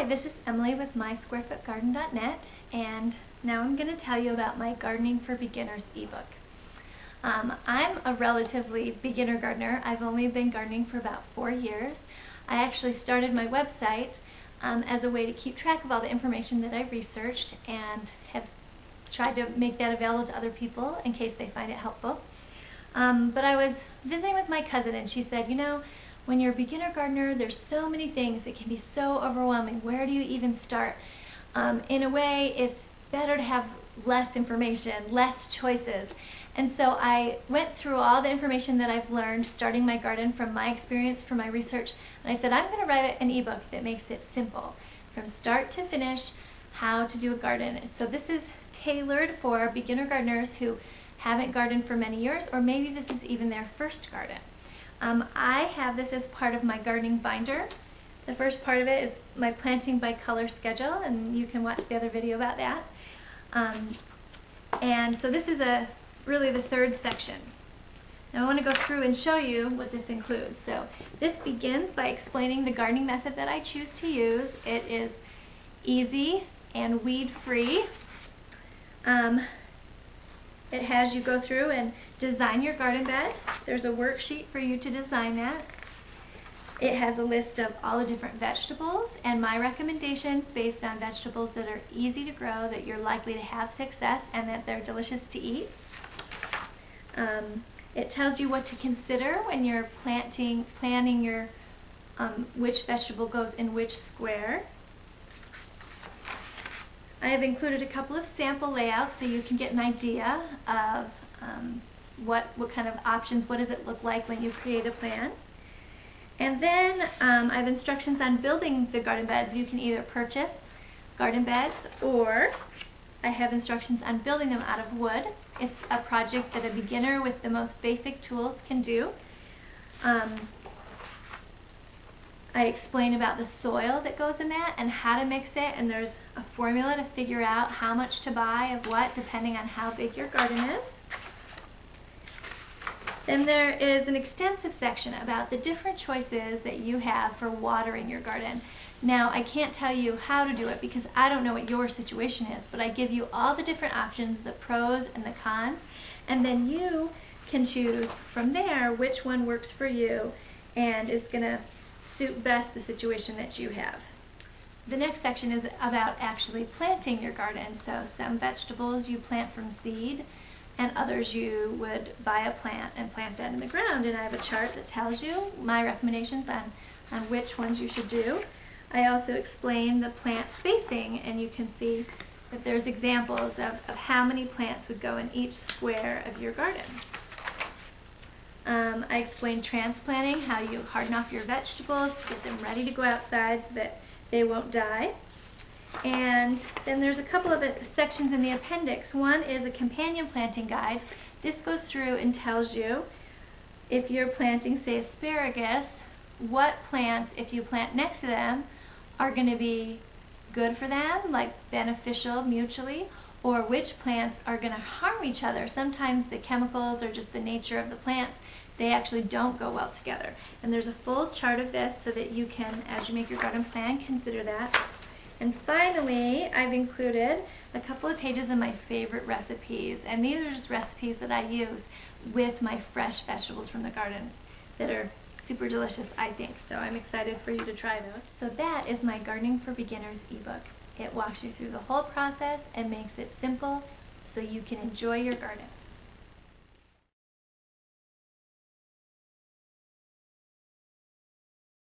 Hi, this is Emily with mysquarefootgarden.net, and now I'm going to tell you about my Gardening for Beginners ebook. I'm a relatively beginner gardener. I've only been gardening for about 4 years. I actually started my website as a way to keep track of all the information that I researched and have tried to make that available to other people in case they find it helpful. But I was visiting with my cousin and she said, you know, when you're a beginner gardener, there's so many things. It can be so overwhelming. Where do you even start? In a way, it's better to have less information, less choices. And so I went through all the information that I've learned starting my garden from my experience, from my research, and I said I'm going to write an ebook that makes it simple from start to finish how to do a garden. So this is tailored for beginner gardeners who haven't gardened for many years, or maybe this is even their first garden. I have this as part of my gardening binder. The first part of it is my planting by color schedule, and you can watch the other video about that. And so this is really the third section. Now I want to go through and show you what this includes. So this begins by explaining the gardening method that I choose to use. It is easy and weed-free. It has you go through and design your garden bed. There's a worksheet for you to design that. It has a list of all the different vegetables and my recommendations based on vegetables that are easy to grow, that you're likely to have success, and that they're delicious to eat. It tells you what to consider when you're planning your which vegetable goes in which square. I have included a couple of sample layouts so you can get an idea of what kind of options, what does it look like when you create a plan. And then I have instructions on building the garden beds. You can either purchase garden beds, or I have instructions on building them out of wood. It's a project that a beginner with the most basic tools can do. I explain about the soil that goes in that and how to mix it, and there's a formula to figure out how much to buy of what depending on how big your garden is. Then there is an extensive section about the different choices that you have for watering your garden. Now I can't tell you how to do it because I don't know what your situation is, but I give you all the different options, the pros and the cons, and then you can choose from there which one works for you and is going to suit best the situation that you have. The next section is about actually planting your garden. So some vegetables you plant from seed, and others you would buy a plant and plant that in the ground. And I have a chart that tells you my recommendations on which ones you should do. I also explain the plant spacing, and you can see that there's examples of how many plants would go in each square of your garden. I explain transplanting, how you harden off your vegetables to get them ready to go outside so that they won't die. And then there's a couple of sections in the appendix. One is a companion planting guide. This goes through and tells you if you're planting, say, asparagus, what plants, if you plant next to them, are going to be good for them, like beneficial mutually, or which plants are going to harm each other. Sometimes the chemicals or just the nature of the plants, they actually don't go well together. And there's a full chart of this so that you can, as you make your garden plan, consider that. And finally, I've included a couple of pages of my favorite recipes. And these are just recipes that I use with my fresh vegetables from the garden that are super delicious, I think. So I'm excited for you to try those. So that is my Gardening for Beginners ebook. It walks you through the whole process and makes it simple so you can enjoy your garden.